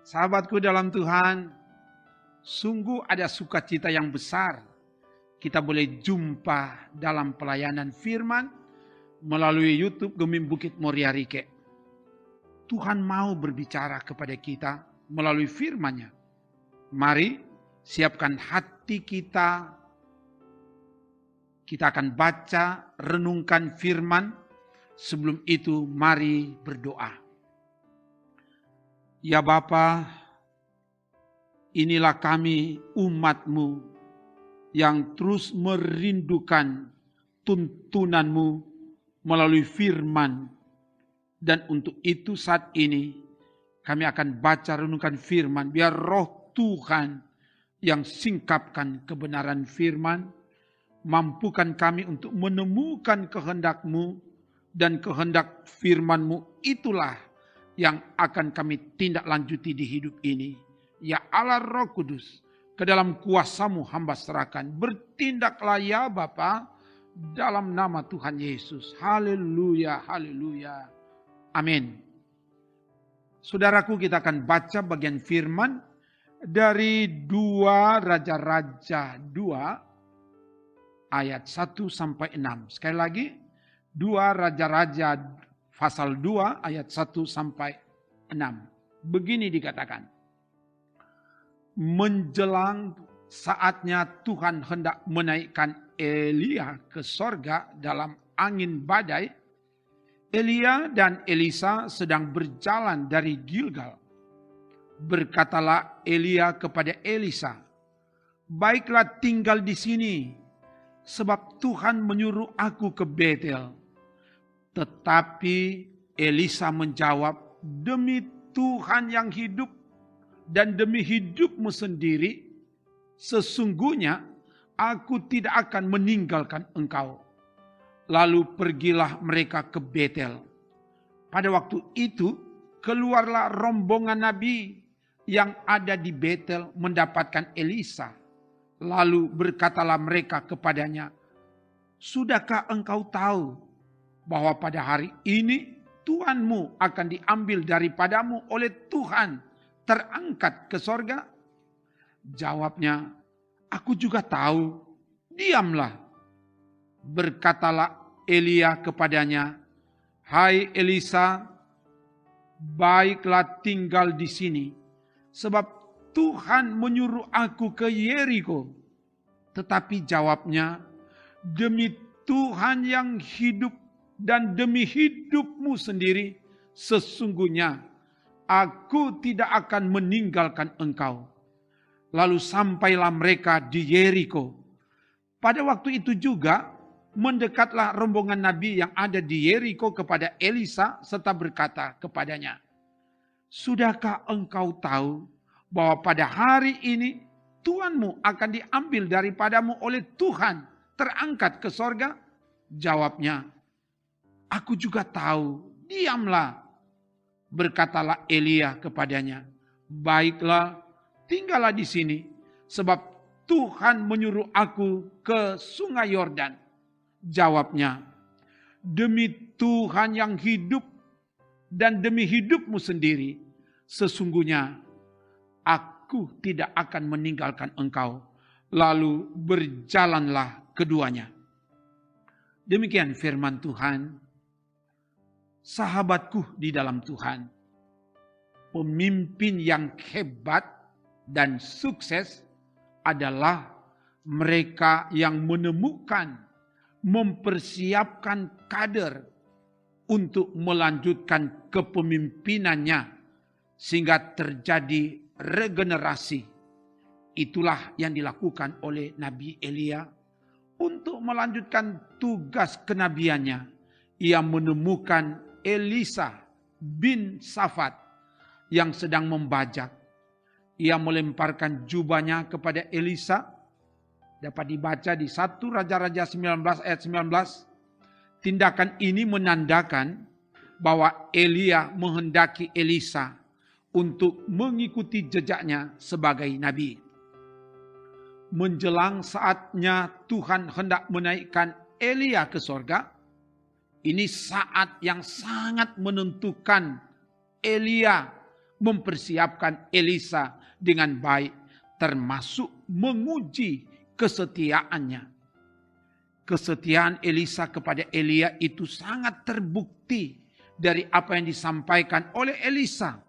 Sahabatku dalam Tuhan, sungguh ada sukacita yang besar. Kita boleh jumpa dalam pelayanan firman melalui YouTube Gemim Bukit Moria Rike. Tuhan mau berbicara kepada kita melalui firman-Nya. Mari siapkan hati kita. Kita akan baca, renungkan firman. Sebelum itu mari berdoa. Ya Bapa, inilah kami umat-Mu yang terus merindukan tuntunan-Mu melalui firman. Dan untuk itu saat ini kami akan baca renungkan firman. Biar roh Tuhan yang singkapkan kebenaran firman, mampukan kami untuk menemukan kehendak-Mu, dan kehendak firman-Mu itulah yang akan kami tindak lanjuti di hidup ini. Ya Allah Roh Kudus, ke dalam kuasa-Mu hamba serahkan. Bertindaklah ya Bapa, dalam nama Tuhan Yesus. Haleluya, haleluya. Amin. Saudaraku, kita akan baca bagian firman dari 2 Raja-Raja 2 ayat 1 sampai 6. Sekali lagi, 2 Raja-Raja pasal 2 ayat 1 sampai 6. Begini dikatakan. Menjelang saatnya Tuhan hendak menaikkan Elia ke sorga dalam angin badai, Elia dan Elisa sedang berjalan dari Gilgal. Berkatalah Elia kepada Elisa, "Baiklah tinggal di sini, sebab Tuhan menyuruh aku ke Betel." Tetapi Elisa menjawab, "Demi Tuhan yang hidup dan demi hidupmu sendiri, sesungguhnya aku tidak akan meninggalkan engkau." Lalu pergilah mereka ke Betel. Pada waktu itu keluarlah rombongan nabi yang ada di Betel mendapatkan Elisa. Lalu berkatalah mereka kepadanya, "Sudahkah engkau tahu bahwa pada hari ini Tuhanmu akan diambil daripadamu oleh Tuhan, terangkat ke sorga?" Jawabnya, "Aku juga tahu." "Diamlah." Berkatalah Elia kepadanya, "Hai Elisa, baiklah tinggal di sini, sebab Tuhan menyuruh aku ke Yeriko." Tetapi jawabnya, "Demi Tuhan yang hidup dan demi hidupmu sendiri, sesungguhnya aku tidak akan meninggalkan engkau." Lalu sampailah mereka di Yeriko. Pada waktu itu juga mendekatlah rombongan nabi yang ada di Yeriko kepada Elisa serta berkata kepadanya, "Sudahkah engkau tahu bahwa pada hari ini Tuhanmu akan diambil daripadamu oleh Tuhan, terangkat ke sorga?" Jawabnya, "Aku juga tahu." "Diamlah." Berkatalah Elia kepadanya, "Baiklah, tinggallah di sini, sebab Tuhan menyuruh aku ke sungai Yordan." Jawabnya, "Demi Tuhan yang hidup dan demi hidupmu sendiri, sesungguhnya aku tidak akan meninggalkan engkau." Lalu berjalanlah keduanya. Demikian firman Tuhan. Sahabatku di dalam Tuhan, pemimpin yang hebat dan sukses adalah mereka yang menemukan, mempersiapkan kader untuk melanjutkan kepemimpinannya sehingga terjadi regenerasi. Itulah yang dilakukan oleh Nabi Elia untuk melanjutkan tugas kenabiannya. Ia menemukan Elisa bin Safat yang sedang membajak. Ia melemparkan jubahnya kepada Elisa. Dapat dibaca di 1 Raja-Raja 19 ayat 19. Tindakan ini menandakan bahwa Elia menghendaki Elisa untuk mengikuti jejaknya sebagai nabi. Menjelang saatnya Tuhan hendak menaikkan Elia ke sorga, ini saat yang sangat menentukan Elia mempersiapkan Elisa dengan baik, termasuk menguji kesetiaannya. Kesetiaan Elisa kepada Elia itu sangat terbukti dari apa yang disampaikan oleh Elisa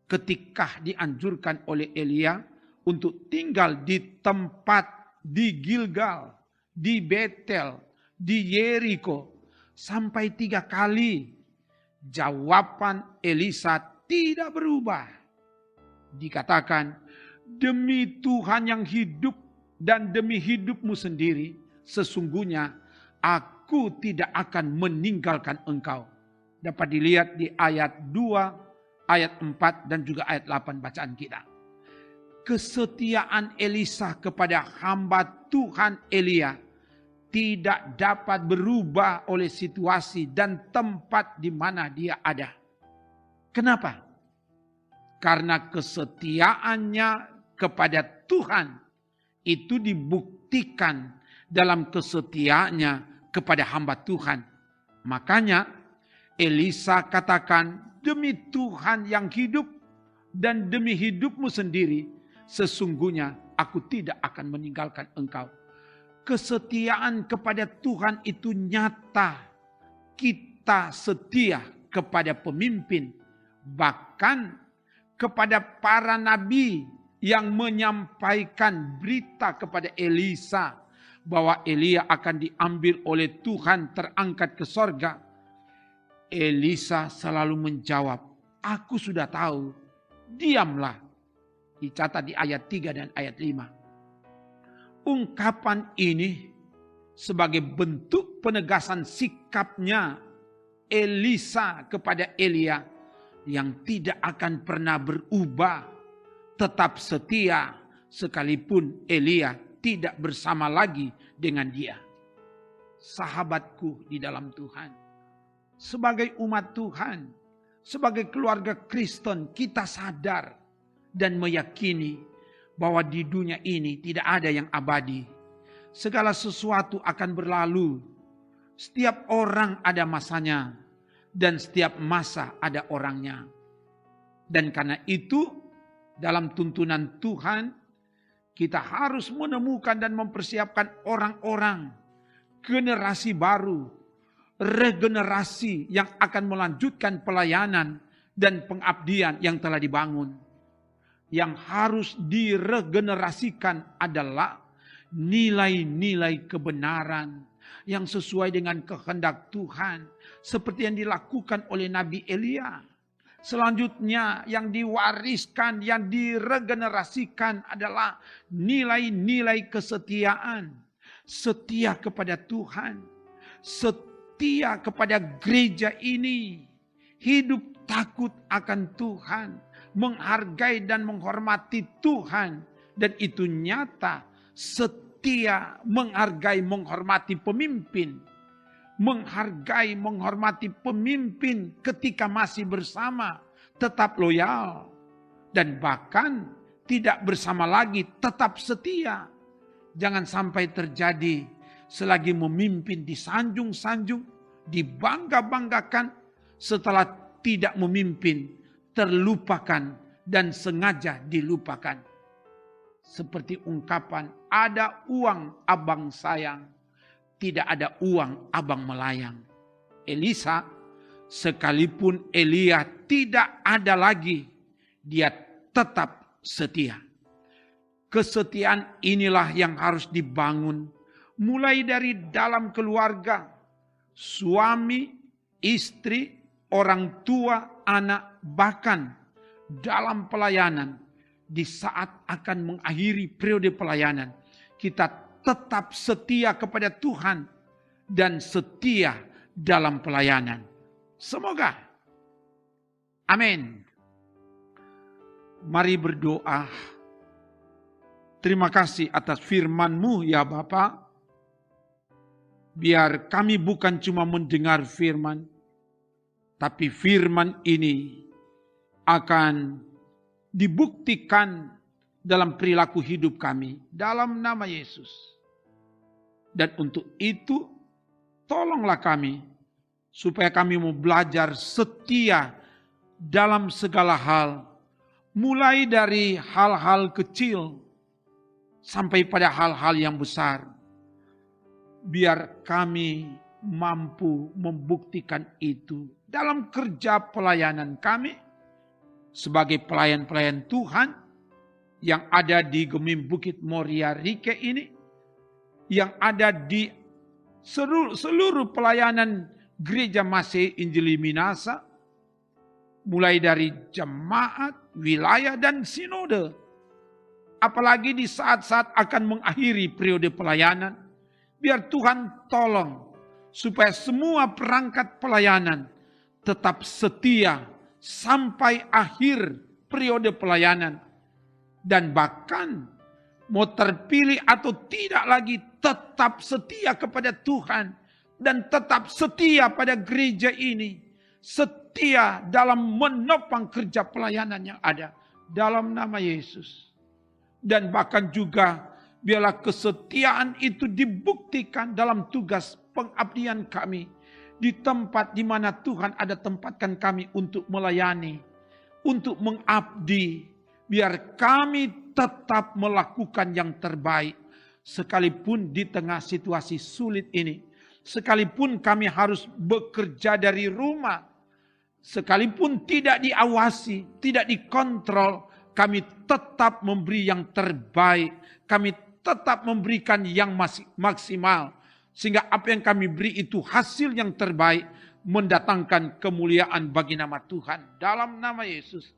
ketika dianjurkan oleh Elia untuk tinggal di tempat di Gilgal, di Betel, di Yeriko sampai 3 kali. Jawaban Elisa tidak berubah. Dikatakan, demi Tuhan yang hidup dan demi hidupmu sendiri, sesungguhnya aku tidak akan meninggalkan engkau. Dapat dilihat di ayat 2, ayat 4 dan juga ayat 8 bacaan kita. Kesetiaan Elisa kepada hamba Tuhan Elia tidak dapat berubah oleh situasi dan tempat di mana dia ada. Kenapa? Karena kesetiaannya kepada Tuhan itu dibuktikan dalam kesetiaannya kepada hamba Tuhan. Makanya Elisa katakan, demi Tuhan yang hidup dan demi hidupmu sendiri, sesungguhnya aku tidak akan meninggalkan engkau. Kesetiaan kepada Tuhan itu nyata. Kita setia kepada pemimpin, bahkan kepada para nabi yang menyampaikan berita kepada Elisa bahwa Elia akan diambil oleh Tuhan, terangkat ke sorga. Elisa selalu menjawab, aku sudah tahu, diamlah. Dicatat di ayat 3 dan ayat 5. Ungkapan ini sebagai bentuk penegasan sikapnya Elisa kepada Elia yang tidak akan pernah berubah, tetap setia sekalipun Elia tidak bersama lagi dengan dia. Sahabatku di dalam Tuhan, sebagai umat Tuhan, sebagai keluarga Kristen, kita sadar dan meyakini bahwa di dunia ini tidak ada yang abadi. Segala sesuatu akan berlalu. Setiap orang ada masanya dan setiap masa ada orangnya. Dan karena itu dalam tuntunan Tuhan kita harus menemukan dan mempersiapkan orang-orang, generasi baru, regenerasi yang akan melanjutkan pelayanan dan pengabdian yang telah dibangun. Yang harus diregenerasikan adalah nilai-nilai kebenaran yang sesuai dengan kehendak Tuhan, seperti yang dilakukan oleh Nabi Elia. Selanjutnya yang diwariskan, yang diregenerasikan adalah nilai-nilai kesetiaan. Setia kepada Tuhan, setia kepada gereja ini, hidup takut akan Tuhan, menghargai dan menghormati Tuhan, dan itu nyata. Setia menghargai menghormati pemimpin, menghargai menghormati pemimpin ketika masih bersama, tetap loyal, dan bahkan tidak bersama lagi, tetap setia. Jangan sampai terjadi selagi memimpin disanjung-sanjung, dibangga-banggakan, setelah tidak memimpin terlupakan dan sengaja dilupakan. Seperti ungkapan, ada uang abang sayang, tidak ada uang abang melayang. Elisa, sekalipun Elia tidak ada lagi, dia tetap setia. Kesetiaan inilah yang harus dibangun mulai dari dalam keluarga, suami, istri, orang tua, anak, bahkan dalam pelayanan. Di saat akan mengakhiri periode pelayanan, kita tetap setia kepada Tuhan dan setia dalam pelayanan. Semoga. Amin. Mari berdoa. Terima kasih atas firman-Mu ya Bapa. Biar kami bukan cuma mendengar firman, tapi firman ini akan dibuktikan dalam perilaku hidup kami, dalam nama Yesus. Dan untuk itu, tolonglah kami, supaya kami mau belajar setia dalam segala hal, mulai dari hal-hal kecil sampai pada hal-hal yang besar. Biar kami mampu membuktikan itu dalam kerja pelayanan kami sebagai pelayan-pelayan Tuhan yang ada di Gemim Bukit Moria Rike ini, yang ada di seluruh pelayanan Gereja Masih Injili Minasa, mulai dari jemaat, wilayah, dan sinode. Apalagi di saat-saat akan mengakhiri periode pelayanan, biar Tuhan tolong supaya semua perangkat pelayanan tetap setia sampai akhir periode pelayanan. Dan bahkan mau terpilih atau tidak lagi tetap setia kepada Tuhan. Dan tetap setia pada gereja ini. Setia dalam menopang kerja pelayanan yang ada. Dalam nama Yesus. Dan bahkan juga biarlah kesetiaan itu dibuktikan dalam tugas pengabdian kami. Di tempat di mana Tuhan ada tempatkan kami untuk melayani. Untuk mengabdi. Biar kami tetap melakukan yang terbaik. Sekalipun di tengah situasi sulit ini. Sekalipun kami harus bekerja dari rumah. Sekalipun tidak diawasi, tidak dikontrol. Kami tetap memberi yang terbaik. Kami tetap memberikan yang maksimal. Sehingga apa yang kami beri itu hasil yang terbaik. Mendatangkan kemuliaan bagi nama Tuhan. Dalam nama Yesus.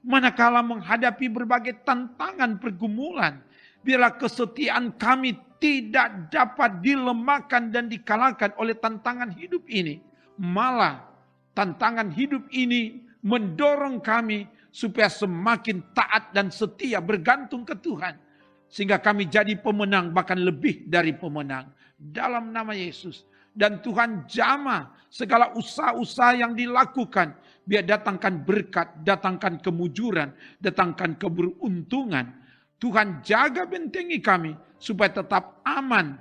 Manakala menghadapi berbagai tantangan pergumulan, biarlah kesetiaan kami tidak dapat dilemahkan dan dikalahkan oleh tantangan hidup ini. Malah tantangan hidup ini mendorong kami supaya semakin taat dan setia bergantung ke Tuhan. Sehingga kami jadi pemenang, bahkan lebih dari pemenang. Dalam nama Yesus. Dan Tuhan jamah segala usaha-usaha yang dilakukan. Biar datangkan berkat, datangkan kemujuran, datangkan keberuntungan. Tuhan jaga bentengi kami supaya tetap aman.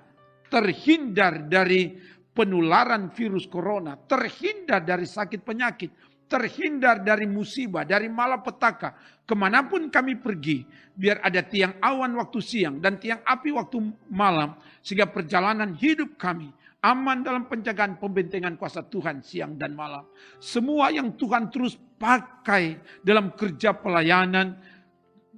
Terhindar dari penularan virus corona. Terhindar dari sakit penyakit. Terhindar dari musibah, dari malapetaka. Kemanapun kami pergi, biar ada tiang awan waktu siang dan tiang api waktu malam. Sehingga perjalanan hidup kami aman dalam penjagaan pembentengan kuasa Tuhan siang dan malam. Semua yang Tuhan terus pakai dalam kerja pelayanan,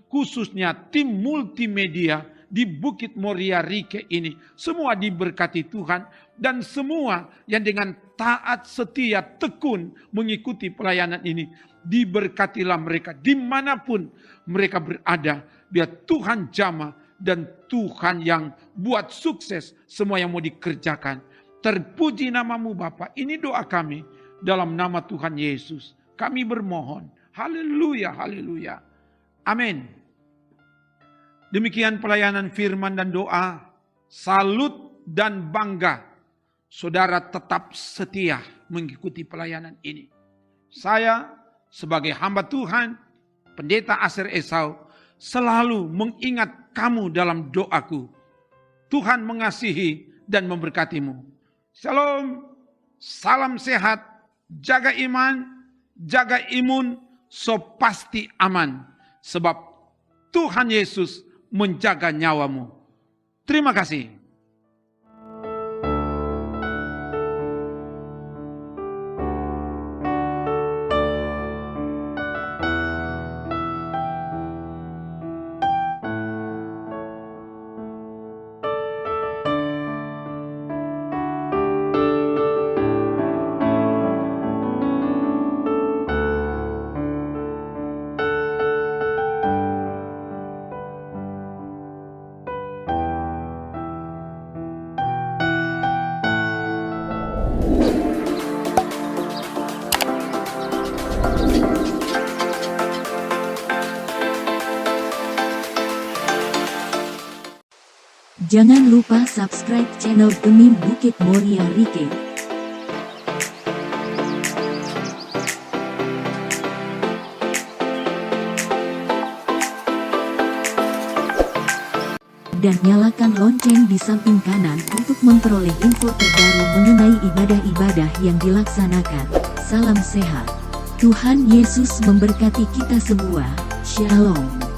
khususnya tim multimedia di Bukit Moria Rike ini. Semua diberkati Tuhan dan semua yang dengan taat, setia, tekun mengikuti pelayanan ini. Diberkatilah mereka dimanapun mereka berada. Biar Tuhan jamah dan Tuhan yang buat sukses semua yang mau dikerjakan. Terpuji namamu Bapa. Ini doa kami dalam nama Tuhan Yesus. Kami bermohon. Haleluya, haleluya. Amin. Demikian pelayanan firman dan doa. Salut dan bangga. Saudara tetap setia mengikuti pelayanan ini. Saya sebagai hamba Tuhan, Pendeta Asher Esau, selalu mengingat kamu dalam doaku. Tuhan mengasihi dan memberkatimu. Shalom, salam sehat, jaga iman, jaga imun, so pasti aman. Sebab Tuhan Yesus menjaga nyawamu. Terima kasih. Jangan lupa subscribe channel Gemim Bukit Moria Rike. Dan nyalakan lonceng di samping kanan untuk memperoleh info terbaru mengenai ibadah-ibadah yang dilaksanakan. Salam sehat. Tuhan Yesus memberkati kita semua. Shalom.